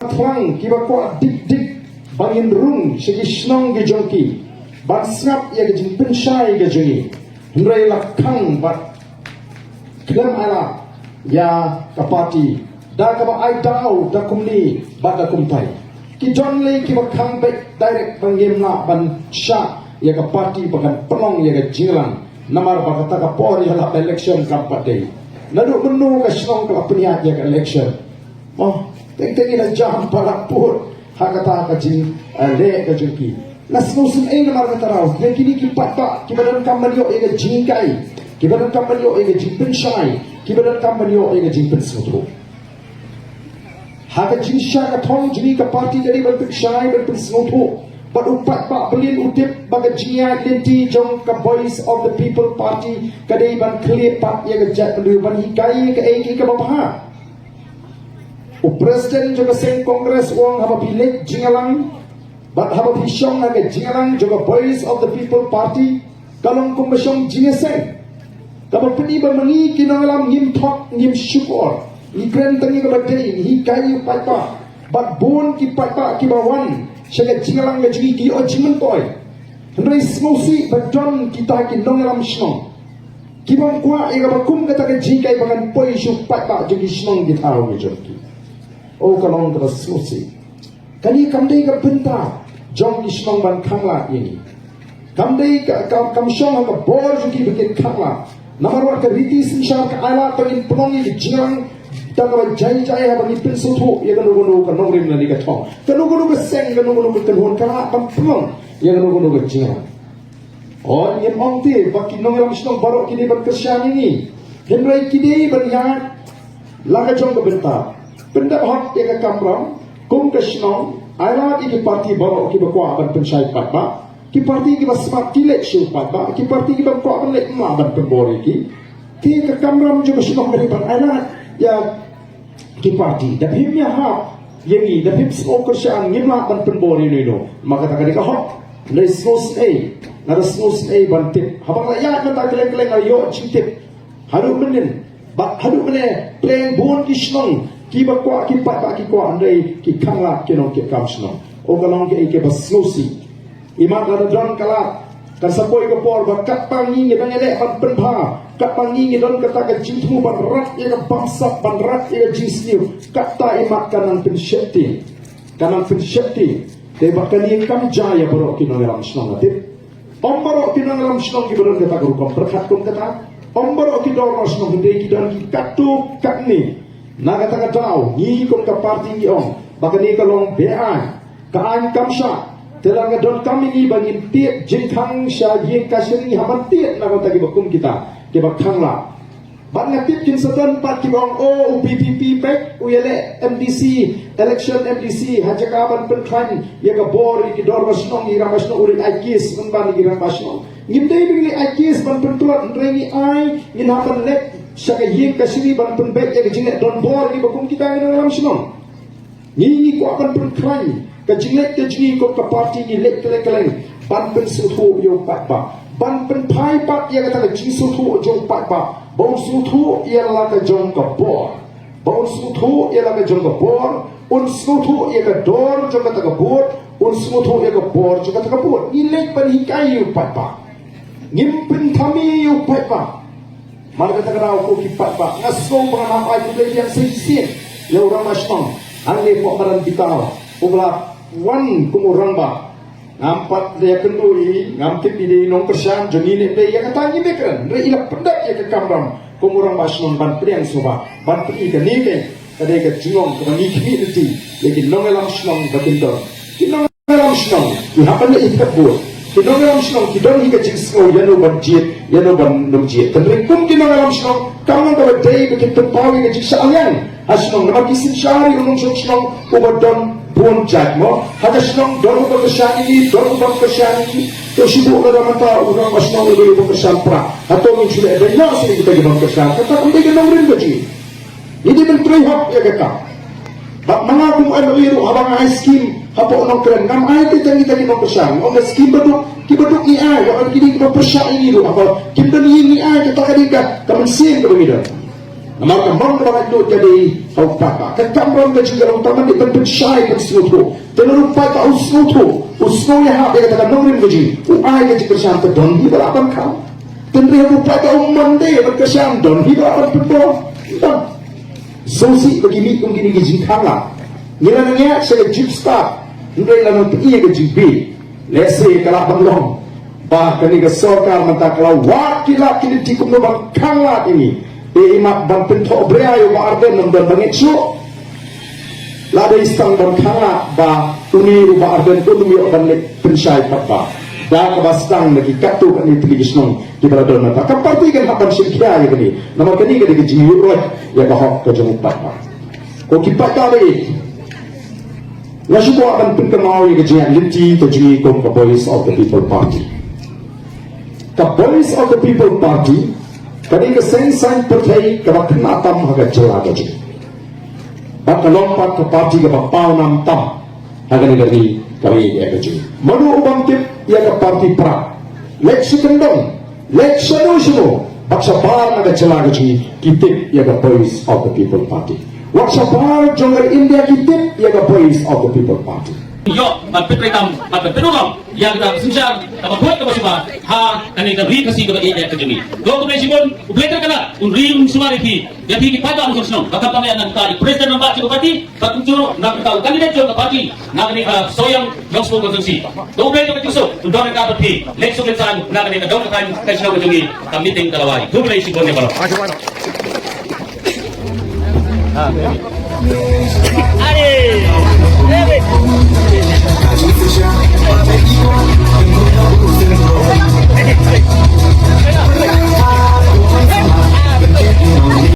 Thlang kiba ko dik bangin rung sigi snong gi jongki ban snap ya gi penshai gi jongi hendrai lakhang bat klam ala ya kapati da ka ba ai dau da kumni ba da kumpai ki jon le ki ba khang be direct bangem na ban sha ya kapati bagan pelong ya gi jilang namar ba kata ka por ya la election kampate nadu menu ka snong ka peniat ya election oh teng-teng ina jam para pur hakata ka jing le ka jengki las musim ay na marga taraw yang kini kipat pa kibadan kamalyo ay ga jingkai kibadan kamalyo ay ga jingpen shai kibadan kamalyo ay ga jingpen sotro haka jinsha ka thong jini ka party dari ban shai ban sotro but upat pa belin utip baga jia lenti jong ka voice of the people party kadai ban clear pa ya ga jat ban hikai ka ay ka bapaha o president juga seng kongres wong haba pilek jingalang bat haba bishong naga jingalang juga voice of the people party kalong kumbashong jingaseng kaba peni ba mangi kinangalam ngim thok ngim syukur ni kren tangi ba dei hi kayu paipa bat bon ki paipa ki bawan syaga jingalang ga jingi ki o jimen toy hendrai smosi ba don kita ki nongalam shnong ki bang kwa ega ba kum kata ga jingai bangan poi syu paipa jingi shnong ki thau ge jonki oh kalong kata susi kani kamdei ka benta jong ismang ban khangla ini kamdei kam shong ka bor juki bikin khangla namar ka riti sinshar ka ala pagin pnongi ki jingang tangwa jai jai ha bani pin suthu ya ganu ganu ka nongrim na ni ka thong ganu ganu ka seng ganu ganu ka kanhon ka kam pnong ya ganu ganu ka jingang oh yem ong te baki nongram shnong barok kini ban kesyani ni hemrai kini ban ya laga jong ka benta benda hak yang kamram kum kesnong ayat ini parti baru ki bakwa ban pensyai patba ki parti ki basmat ki lek shu patba ki parti ki bakwa ban lek ma ban pembori ki ke kamram juga snong dari ban ayat ya ki parti da himnya ha yengi da him smok kesyan ngimla ban pembori ni no maka tak ada hak le sos a na sos a ban tip habang ya mata keleng-keleng ayo cintip haru menin ba haru mene pleng bon ki snong ki bakwa ki pat ba ki kwa andai ki khangla ki no ki kamsno o galong ki ke basnosi imat la don kala kan sapoi ko por ba kat pangi ni bang ele ban penpha kat pangi ni don kata ka jintmu ban rat ya ka bangsa ban rat ya jisniu kata imat kanan pin sheti de bakani kam jaya boro ki no ram sno ngati omboro ki no ram sno ki boro kata ko kom berkat kom kata omboro ki do ro sno de ki don ki katu katni naga taka tau ni kom ka parti ni om bakani ka long bean ka an kamsha telanga don kami ni bangin tiet jingkhang sha ye kasini haman tiet naga taki bakum kita ke bakhangla ban ngapit kin satan pat ki bang o UPPP pek uyele MDC election MDC hajaka ban pentran ye ka bor ki dor masnong ira masno uri aikis ban ira masno ngimdei bingli aikis ban pentulat ndrengi ai ngin hapan lek saka yeng kasini ban penbek ya kejinget don bor ni bakum kita ni dalam senong ni ko akan berkrai kejinget kejingi ko ka parti ni lek keleng ban pen suthu yo patba ban pen pai pat ya kata jing suthu jo patba bon suthu ya la ka jong ka bor bon suthu ya la ka jong ka bor un suthu ya ka dor jo ka ta ka bor un suthu ya ka bor jo ka ta ka bor ni lek ban hikai yo patba ngimpen thami yo patba Maka kata ko kipat pa ngaso mga napay ko yang sisir yo ramasmang ang lepo karan bitaw ubla wan kumurang ba nampat dia kenduri ngamtip di nong persan jengine de ya kata ni bekran re ila pendak ya ke kamram kumurang basmang ban priang soba ban pri ke ni ke kade ke jingong ke ni community lekin nongelam snong batindo kinongelam snong ki hapan le ikabur kinongelam snong kidon hi ke jingsko yano ban nomjit kendring kum kinongelam snong kamang ka day bikin tempawi ke jingsa alyan asnong nama kisin syari unong snong ubadon buon jadmo hada snong don ko kesyani to sibu ka naman ta unang asnong ibu ko kesampra ato min sila ada ya sini kita ginong kesam kata kum de ginong rin gaji ini menteri hak ya kata bak mga kung ano iro habang ay scheme hapo nong kren ngam ay kita ginong kesam o nga scheme kibaduk ni ay wakal kini kita persya ini ro apa kita ni ay kita kadika kaman sin ka bangida namar kambang ka bakit do jadi Upat pa. Kakamron ka juga long taman di pensyai berslutu. Tenurupai ka uslutu. Uslunya ha dia katakan nongrin gaji. Uai gaji kersyam ke don hi berapan kau. Tenri rupai ka umande berkersyam don hi berapan pedor. Sosi begini gini gaji kala. Nilainya saya jeep start. Nilai lalu iya gaji B. Lese kalah banglong. Bahkan ini kesokar mentah kalau wakil kini tikum nubang kala ini. Imak bang pinto breayo ba arden nom dan bangit su. Lada istang bang kala ba uni ba arden umi ban lek pensyai papa. Da ka bastang lagi katu kan itu ligisnong di beradon mata. Kaparti kan hapan syirkia ya kini. Nama kini kan gaji roh ya bahok ke jemu papa. Ko kipat kali. Lasu ko akan pinkamau ya gaji linti to jini kom ka Voice of the People Party. Ka Voice of the People Party kadi kesensan percaya kebakan atam haga celaka je. Baka lompat ke parti ke bapau nam tam haga negeri kami ya je. Manu ubang tip ya ke parti pra. Lek sikendong, lek sanu baksa bar haga celaka je. Kitip ya ke Voice of the People Party. Waksa bar jongger India kitip ya ke Voice of the People Party. Yo, magpiprekam, magpipinulong, yang kita sinsya, kapag ka ba ha, kanina rin kasi ka ba iya ka jumi. Go ko Simon, ubleter ka na, rin sumariti, yapi kipada ang konsenong, bakit kami ang nagtari, president ng party ko pati, patunturo, nakataw, kandidat yung party, nakani soyang gospel konsensi. Go ubleter ka tiso, undang ka pati, lekso kinsan, nakani daw ka tayo, kasi ka jumi, kamiting kalaway. Go Simon ni Balo. Hey!